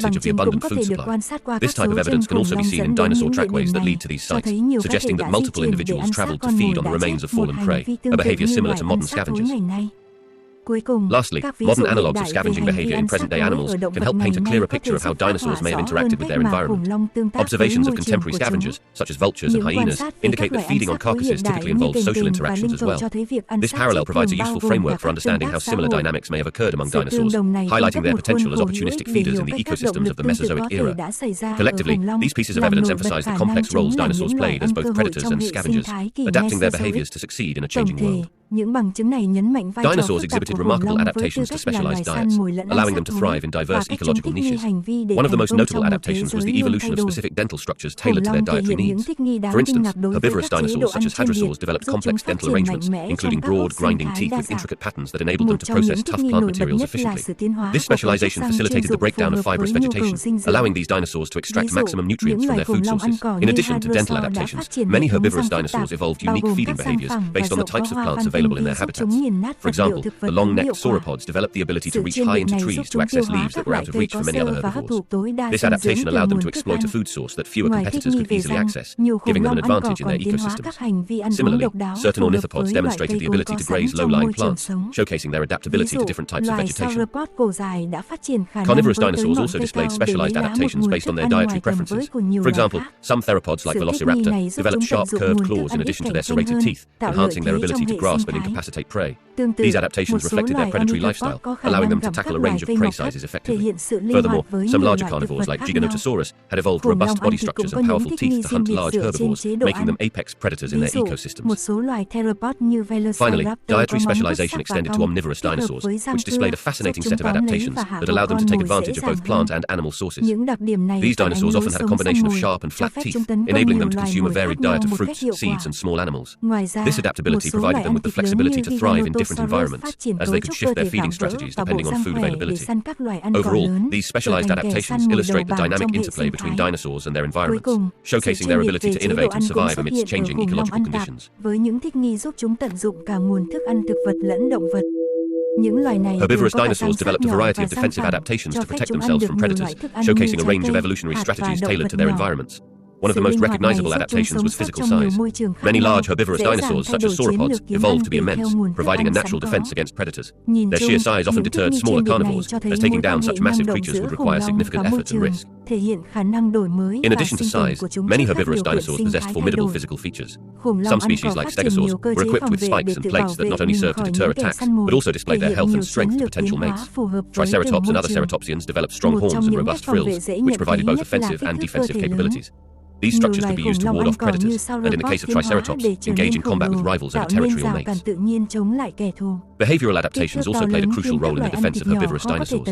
of the abundant food supply. This type of evidence can also be seen in dinosaur trackways that lead to these sites, suggesting that multiple individuals traveled to feed on the remains of fallen prey, a behavior similar to modern scavengers. Lastly, modern analogues of scavenging behavior in present-day animals can help paint a clearer picture of how dinosaurs may have interacted with their environment. Observations of contemporary scavengers, such as vultures and hyenas, indicate that feeding on carcasses typically involves social interactions as well. This parallel provides a useful framework for understanding how similar dynamics may have occurred among dinosaurs, highlighting their potential as opportunistic feeders in the ecosystems of the Mesozoic era. Collectively, these pieces of evidence emphasize the complex roles dinosaurs played as both predators and scavengers, adapting their behaviors to succeed in a changing world. Dinosaurs exhibited remarkable adaptations to specialized diets, allowing them to thrive in diverse ecological niches. One of the most notable adaptations was the evolution of specific dental structures tailored to their dietary needs. For instance, herbivorous dinosaurs such as hadrosaurs developed complex dental arrangements, including broad, grinding teeth with intricate patterns that enabled them to process tough plant materials efficiently. This specialization facilitated the breakdown of fibrous vegetation, allowing these dinosaurs to extract maximum nutrients from their food sources. In addition to dental adaptations, many herbivorous dinosaurs evolved unique feeding behaviors based on the types of plants available in their habitats. For example, the long-necked sauropods developed the ability to reach high into trees to access leaves that were out of reach for many other herbivores. This adaptation allowed them to exploit a food source that fewer competitors could easily access, giving them an advantage in their ecosystems. Similarly, certain ornithopods demonstrated the ability to graze low-lying plants, showcasing their adaptability to different types of vegetation. Carnivorous dinosaurs also displayed specialized adaptations based on their dietary preferences. For example, some theropods like Velociraptor developed sharp curved claws in addition to their serrated teeth, enhancing their ability to grasp and incapacitate prey. These adaptations reflected their predatory lifestyle, allowing them to tackle a range of prey sizes effectively. Furthermore, some larger carnivores like Giganotosaurus had evolved robust body structures and powerful teeth to hunt large herbivores, making them apex predators in their ecosystems. Finally, dietary specialization extended to omnivorous dinosaurs, which displayed a fascinating set of adaptations that allowed them to take advantage of both plant and animal sources. These dinosaurs often had a combination of sharp and flat teeth, enabling them to consume a varied diet of fruits, seeds, and small animals. This adaptability provided them with the flexibility to thrive in different environments, as they could shift their feeding strategies depending on food availability. Overall, these specialized adaptations illustrate the dynamic interplay between dinosaurs and their environments, showcasing their ability to innovate and survive amidst changing ecological conditions. Herbivorous dinosaurs developed a variety of defensive adaptations to protect themselves from predators, showcasing a range of evolutionary strategies tailored to their environments. One of the most recognizable adaptations was physical size. Many large herbivorous dinosaurs, such as sauropods, evolved to be immense, providing a natural defense against predators. Their sheer size often deterred smaller carnivores, as taking down such massive creatures would require significant effort and risk. In addition to size, many herbivorous dinosaurs possessed formidable physical features. Some species, like stegosaurs, were equipped with spikes and plates that not only served to deter attacks, but also displayed their health and strength to potential mates. Triceratops and other ceratopsians developed strong horns and robust frills, which provided both offensive and defensive capabilities. These structures could be used to ward off predators, and in the case of Triceratops, engage in combat with rivals over territorial mates. Behavioral adaptations also played a crucial role in the defense of herbivorous dinosaurs.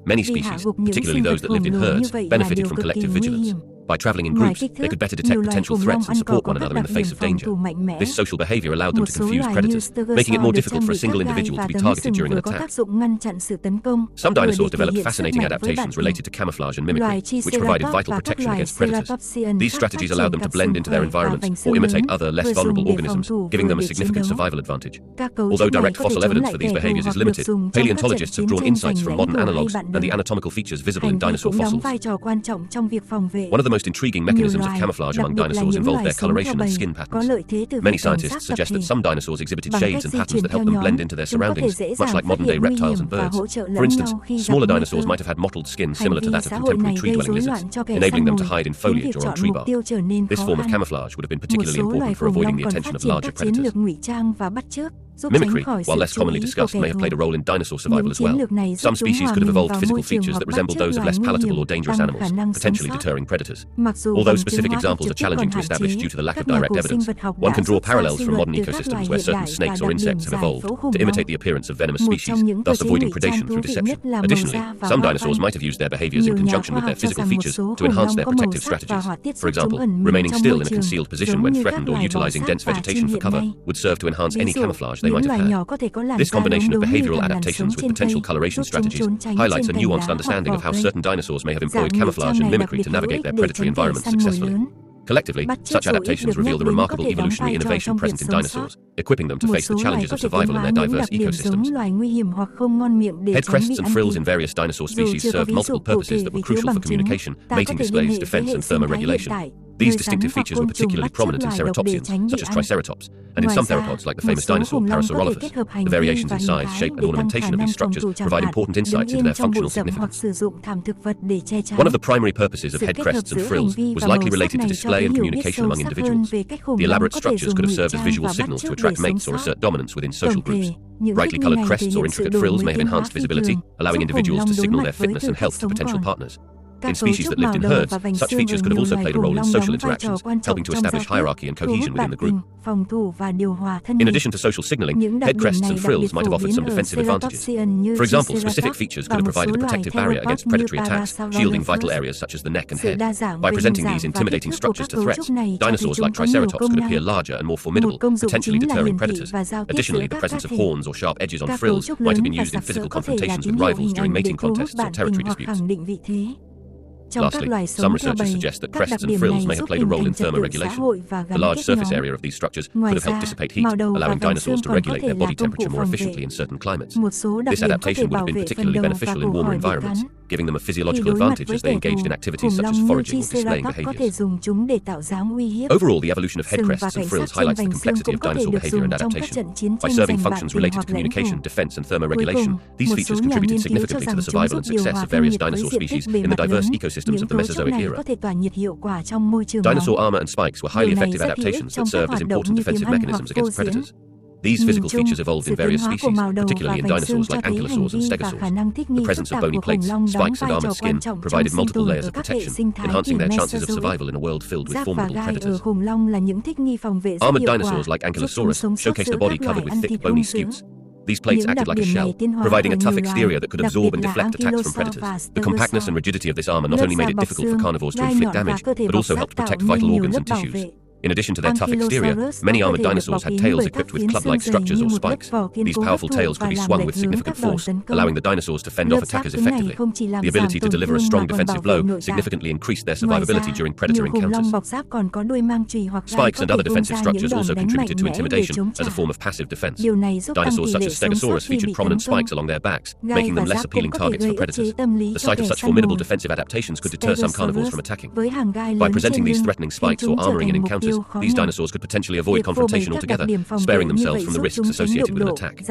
Many species, particularly those that lived in herds, benefited from collective vigilance. By traveling in groups, they could better detect potential threats and support one another in the face of danger. This social behavior allowed them to confuse predators, making it more difficult for a single individual to be targeted during an attack. Some dinosaurs developed fascinating adaptations related to camouflage and mimicry, which provided vital protection against predators. These strategies allowed them to blend into their environments or imitate other, less vulnerable organisms, giving them a significant survival advantage. Although direct fossil evidence for these behaviors is limited, paleontologists have drawn insights from modern analogues and the anatomical features visible in dinosaur fossils. One of the most intriguing mechanisms of camouflage among dinosaurs involved their coloration and skin patterns. Many scientists suggest that some dinosaurs exhibited shades and patterns that helped them blend into their surroundings, much like modern-day reptiles and birds. For instance, smaller dinosaurs might have had mottled skin similar to that of contemporary tree-dwelling lizards, enabling them to hide in foliage or on tree bark. This form of camouflage would have been particularly important for avoiding the attention of larger predators. Mimicry, while less commonly discussed, may have played a role in dinosaur survival as well. Some species could have evolved physical features that resembled those of less palatable or dangerous animals, potentially deterring predators. Although specific examples are challenging to establish due to the lack of direct evidence, one can draw parallels from modern ecosystems where certain snakes or insects have evolved to imitate the appearance of venomous species, thus avoiding predation through deception. Additionally, some dinosaurs might have used their behaviors in conjunction with their physical features to enhance their protective strategies. For example, remaining still in a concealed position when threatened or utilizing dense vegetation for cover would serve to enhance any camouflage they might have had. This combination of behavioral adaptations with potential coloration strategies highlights a nuanced understanding of how certain dinosaurs may have employed camouflage and mimicry to navigate their predatory environments successfully. Collectively, such adaptations reveal the remarkable evolutionary innovation present in dinosaurs, equipping them to face the challenges of survival in their diverse ecosystems. Head crests and frills in various dinosaur species served multiple purposes that were crucial for communication, mating displays, defense, and thermoregulation. These distinctive features were particularly prominent in ceratopsians, such as Triceratops, and in some theropods like the famous dinosaur Parasaurolophus. The variations in size, shape, and ornamentation of these structures provide important insights into their functional significance. One of the primary purposes of head crests and frills was likely related to display and communication among individuals. The elaborate structures could have served as visual signals to attract mates or assert dominance within social groups. Brightly colored crests or intricate frills may have enhanced visibility, allowing individuals to signal their fitness and health to potential partners. In species that lived in herds, such features could have also played a role in social interactions, helping to establish hierarchy and cohesion within the group. In addition to social signaling, head crests and frills might have offered some defensive advantages. For example, specific features could have provided a protective barrier against predatory attacks, shielding vital areas such as the neck and head. By presenting these intimidating structures to threats, dinosaurs like Triceratops could appear larger and more formidable, potentially deterring predators. Additionally, the presence of horns or sharp edges on frills might have been used in physical confrontations with rivals during mating contests or territory disputes. Lastly, some researchers suggest that crests and frills may have played a role in thermoregulation. The large surface area of these structures could have helped dissipate heat, allowing dinosaurs to regulate their body temperature more efficiently in certain climates. This adaptation would have been particularly beneficial in warmer environments, giving them a physiological advantage as they engaged in activities such as foraging or displaying behaviors. Overall, the evolution of head crests and frills highlights the complexity of dinosaur behavior and adaptation. By serving functions related to communication, defense, and thermoregulation, these features contributed significantly to the survival and success of various dinosaur species in the diverse ecosystems of the Mesozoic era. Dinosaur armor and spikes were highly effective adaptations that served as important defensive mechanisms against predators. These physical features evolved in various species, particularly in dinosaurs like ankylosaurs and stegosaurs. The presence of bony plates, spikes, and armored skin provided multiple layers of protection, enhancing their chances of survival in a world filled with formidable predators. Armored dinosaurs like Ankylosaurus showcased a body covered with thick, bony scutes. These plates acted like a shell, providing a tough exterior that could absorb and deflect attacks from predators. The compactness and rigidity of this armor not only made it difficult for carnivores to inflict damage, but also helped protect vital organs and tissues. In addition to their tough exterior, many armored dinosaurs had tails equipped with club-like structures or spikes. These powerful tails could be swung with significant force, allowing the dinosaurs to fend off attackers effectively. The ability to deliver a strong defensive blow significantly increased their survivability during predator encounters. Spikes and other defensive structures also contributed to intimidation as a form of passive defense. Dinosaurs such as Stegosaurus featured prominent spikes along their backs, making them less appealing targets for predators. The sight of such formidable defensive adaptations could deter some carnivores from attacking. By presenting these threatening spikes or armoring in encounters, these dinosaurs could potentially avoid confrontation altogether, sparing themselves from the risks associated with an attack.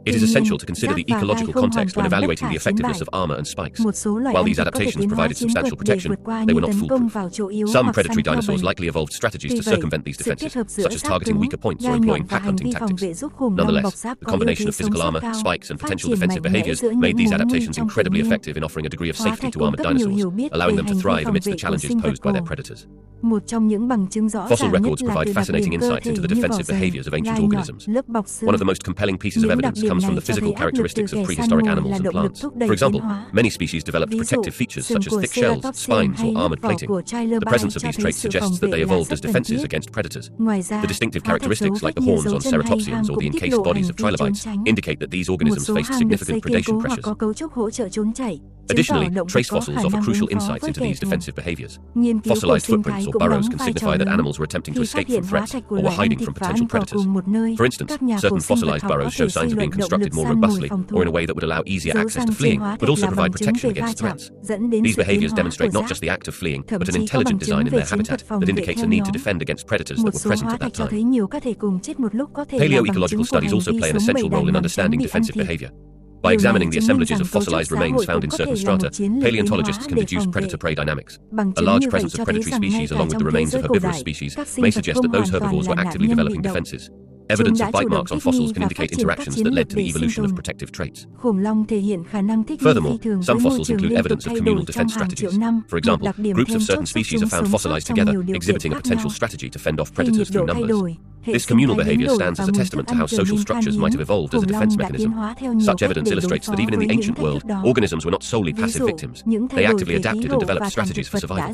It is essential to consider the ecological context when evaluating the effectiveness of armor and spikes. While these adaptations provided substantial protection, they were not foolproof. Some predatory dinosaurs likely evolved strategies to circumvent these defenses, such as targeting weaker points or employing pack hunting tactics. Nonetheless, the combination of physical armor, spikes, and potential defensive behaviors made these adaptations incredibly effective in offering a degree of safety to armored dinosaurs, allowing them to thrive amidst the challenges posed by their predators. Fossil records provide fascinating insights into the defensive behaviors of ancient organisms. One of the most compelling pieces of evidence comes from the physical characteristics of prehistoric animals and plants. For example, many species developed protective features such as thick shells, spines, or armored plating. The presence of these traits suggests that they evolved as defenses against predators. The distinctive characteristics like the horns on ceratopsians or the encased bodies of trilobites indicate that these organisms faced significant predation pressures. Additionally, trace fossils offer crucial insights into these defensive behaviors. Fossilized footprints or burrows can signify that animals were attempting to escape from threats or were hiding from potential predators. For instance, certain fossilized burrows show signs of being constructed more robustly or in a way that would allow easier access to fleeing, but also provide protection against threats. These behaviors demonstrate not just the act of fleeing, but an intelligent design in their habitat that indicates a need to defend against predators that were present at that time. Paleoecological studies also play an essential role in understanding defensive behavior. By examining the assemblages of fossilized remains found in certain strata, paleontologists can deduce predator-prey dynamics. A large presence of predatory species along with the remains of herbivorous species may suggest that those herbivores were actively developing defenses. Evidence of bite marks on fossils can indicate interactions that led to the evolution of protective traits. Furthermore, some fossils include evidence of communal defense strategies. For example, groups of certain species are found fossilized together, exhibiting a potential strategy to fend off predators through numbers. This communal behavior stands as a testament to how social structures might have evolved as a defense mechanism. Such evidence illustrates that even in the ancient world, organisms were not solely passive victims. They actively adapted and developed strategies for survival.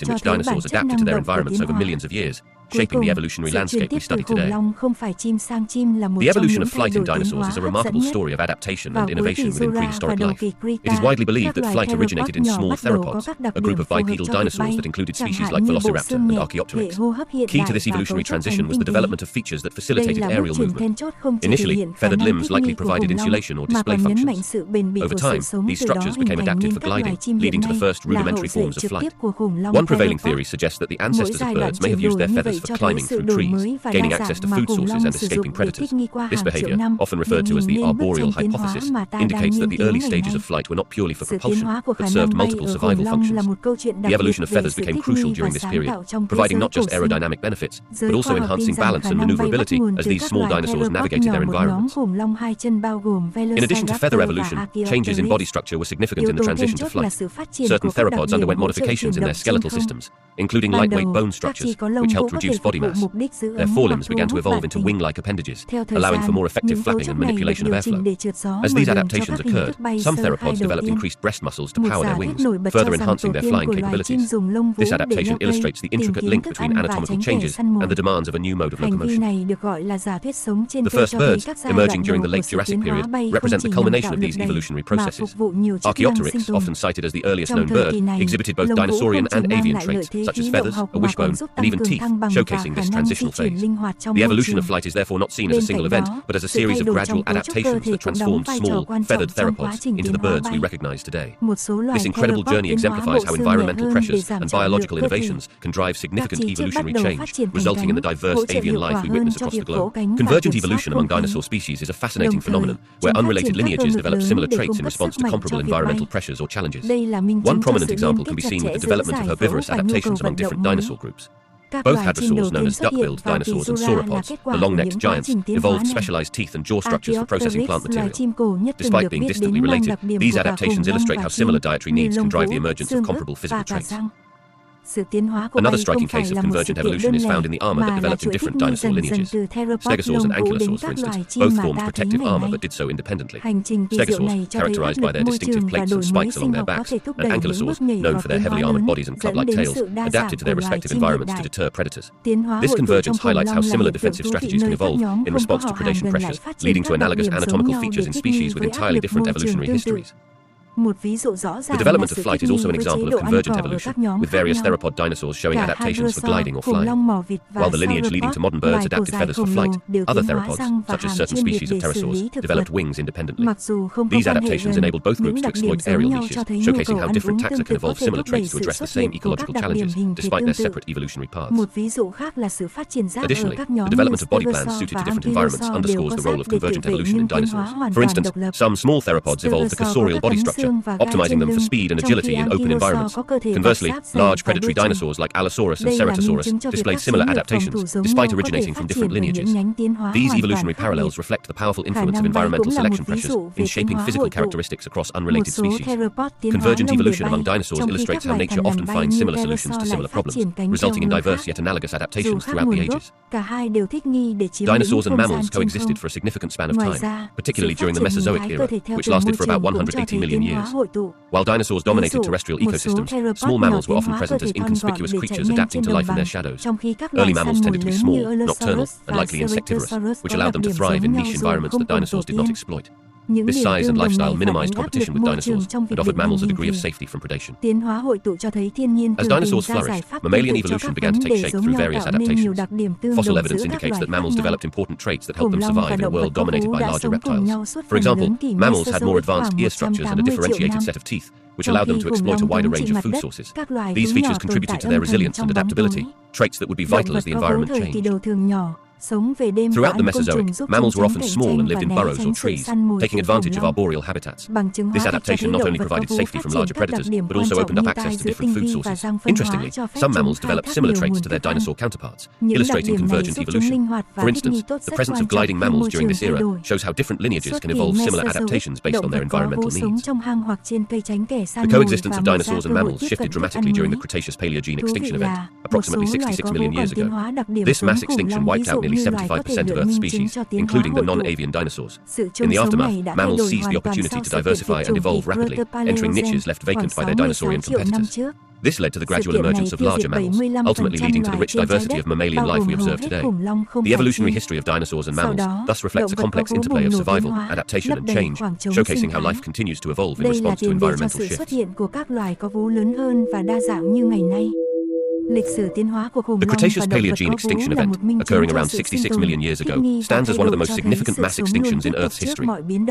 in which dinosaurs adapted to their environments over millions of years, shaping the evolutionary landscape we study today. The evolution of flight in dinosaurs is a remarkable story of adaptation and innovation within prehistoric life. It is widely believed that flight originated in small theropods, a group of bipedal dinosaurs that included species like Velociraptor and Archaeopteryx. Key to this evolutionary transition was the development of features that facilitated aerial movement. Initially, feathered limbs likely provided insulation or display functions. Over time, these structures became adapted for gliding, leading to the first rudimentary forms of flight. One prevailing theory suggests that the ancestors of birds may have used their feathers for climbing through trees, gaining access to food sources and escaping predators. This behavior, often referred to as the arboreal hypothesis, indicates that the early stages of flight were not purely for propulsion, but served multiple survival functions. The evolution of feathers became crucial during this period, providing not just aerodynamic benefits, but also enhancing balance and maneuverability as these small dinosaurs navigated their environments. In addition to feather evolution, changes in body structure were significant in the transition to flight. Certain theropods underwent modifications in their skeletal systems, including lightweight bone structures, which helped reduce body mass. Their forelimbs began to evolve into wing-like appendages, allowing for more effective flapping and manipulation of airflow. As these adaptations occurred, some theropods developed increased breast muscles to power their wings, further enhancing their flying capabilities. This adaptation illustrates the intricate link between anatomical changes and the demands of a new mode of locomotion. The first birds, emerging during the late Jurassic period, represent the culmination of these evolutionary processes. Archaeopteryx, often cited as the earliest known bird, exhibited both dinosaurian and avian traits, such as feathers, a wishbone, and even teeth, showcasing this transitional phase. The evolution of flight is therefore not seen as a single event, but as a series of gradual adaptations that transformed small, feathered theropods into the birds we recognize today. This incredible journey exemplifies how environmental pressures and biological innovations can drive significant evolutionary change, resulting in the diverse avian life we witness across the globe. Convergent evolution among dinosaur species is a fascinating phenomenon, where unrelated lineages develop similar traits in response to comparable environmental pressures or challenges. One prominent example can be seen with the development of herbivorous adaptations among different dinosaur groups. Both hadrosaurs, known as duck-billed dinosaurs, and sauropods, the long-necked giants, evolved specialized teeth and jaw structures for processing plant material. Despite being distantly related, these adaptations illustrate how similar dietary needs can drive the emergence of comparable physical traits. Another striking case of convergent evolution is found in the armor that developed in different dinosaur lineages. Stegosaurs and ankylosaurs, for instance, both formed protective armor but did so independently. Stegosaurs, characterized by their distinctive plates and spikes along their backs, and ankylosaurs, known for their heavily armored bodies and club-like tails, adapted to their respective environments to deter predators. This convergence highlights how similar defensive strategies can evolve in response to predation pressures, leading to analogous anatomical features in species with entirely different evolutionary histories. The development of flight is also an example of convergent evolution, with various theropod dinosaurs showing adaptations for gliding or flying. While the lineage leading to modern birds adapted feathers for flight, other theropods, such as certain species of pterosaurs, developed wings independently. These adaptations enabled both groups to exploit aerial niches, showcasing how different taxa can evolve similar traits to address the same ecological challenges, despite their separate evolutionary paths. Additionally, the development of body plans suited to different environments underscores the role of convergent evolution in dinosaurs. For instance, some small theropods evolved a cursorial body structure, optimizing them for speed and agility in open environments. Conversely, large predatory dinosaurs like Allosaurus and Ceratosaurus displayed similar adaptations, despite originating from different lineages. These evolutionary parallels reflect the powerful influence of environmental selection pressures in shaping physical characteristics across unrelated species. Convergent evolution among dinosaurs illustrates how nature often finds similar solutions to similar problems, resulting in diverse yet analogous adaptations throughout the ages. Dinosaurs and mammals coexisted for a significant span of time, particularly during the Mesozoic era, which lasted for about 180 million years. While dinosaurs dominated terrestrial ecosystems, small mammals were often present as inconspicuous creatures adapting to life in their shadows. Early mammals tended to be small, nocturnal, and likely insectivorous, which allowed them to thrive in niche environments that dinosaurs did not exploit. This size and lifestyle minimized competition with dinosaurs and offered mammals a degree of safety from predation. As dinosaurs flourished, mammalian evolution began to take shape through various adaptations. Fossil evidence indicates that mammals developed important traits that helped them survive in a world dominated by larger reptiles. For example, mammals had more advanced ear structures and a differentiated set of teeth, which allowed them to exploit a wider range of food sources. These features contributed to their resilience and adaptability, traits that would be vital as the environment changed. Throughout the Mesozoic, mammals were often small and lived in burrows or trees, taking advantage of arboreal habitats. This adaptation not only provided safety from larger predators, but also opened up access to different food sources. Interestingly, some mammals developed similar traits to their dinosaur counterparts, illustrating convergent evolution. For instance, the presence of gliding mammals during this era shows how different lineages can evolve similar adaptations based on their environmental needs. The coexistence of dinosaurs and mammals shifted dramatically during the Cretaceous-Paleogene extinction event, approximately 66 million years ago. This mass extinction wiped out nearly 75% of Earth's species, including the non-avian dinosaurs. In the aftermath, mammals seized the opportunity to diversify and evolve rapidly, entering niches left vacant by their dinosaurian competitors. This led to the gradual emergence of larger mammals, ultimately leading to the rich diversity of mammalian life we observe today. The evolutionary history of dinosaurs and mammals thus reflects a complex interplay of survival, adaptation, and change, showcasing how life continues to evolve in response to environmental shifts. The Cretaceous-Paleogene extinction event, occurring around 66 million years ago, stands as one of the most significant mass extinctions in Earth's history.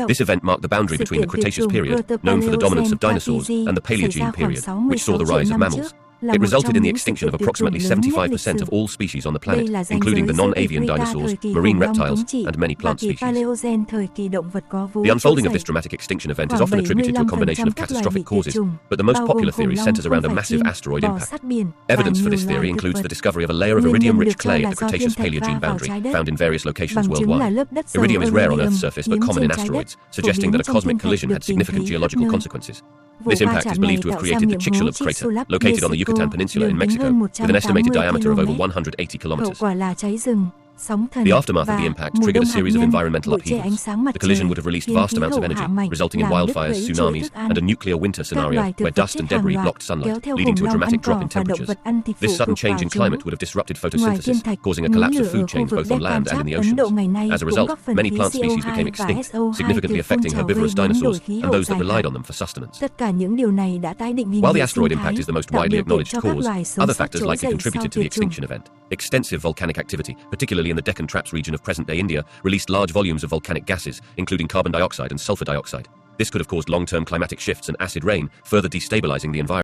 This event marked the boundary between the Cretaceous period, known for the dominance of dinosaurs, and the Paleogene period, which saw the rise of mammals. It resulted in the extinction of approximately 75% of all species on the planet, including the non-avian dinosaurs, marine reptiles, and many plant species. The unfolding of this dramatic extinction event is often attributed to a combination of catastrophic causes, but the most popular theory centers around a massive asteroid impact. Evidence for this theory includes the discovery of a layer of iridium-rich clay at the Cretaceous-Paleogene boundary, found in various locations worldwide. Iridium is rare on Earth's surface but common in asteroids, suggesting that a cosmic collision had significant geological consequences. This impact is believed to have created the Chicxulub crater, located on the Yucatan Peninsula in Mexico, with an estimated diameter of over 180 kilometers. The aftermath of the impact triggered a series of environmental upheavals. The collision would have released vast amounts of energy, resulting in wildfires, tsunamis, and a nuclear winter scenario where dust and debris blocked sunlight, leading to a dramatic drop in temperatures. This sudden change in climate would have disrupted photosynthesis, causing a collapse of food chains both on land and in the oceans. As a result, many plant species became extinct, significantly affecting herbivorous dinosaurs and those that relied on them for sustenance. While the asteroid impact is the most widely acknowledged cause, other factors likely contributed to the extinction event. Extensive volcanic activity, particularly in the Deccan Traps region of present-day India, released large volumes of volcanic gases, including carbon dioxide and sulfur dioxide. This could have caused long-term climatic shifts and acid rain, further destabilizing the environment.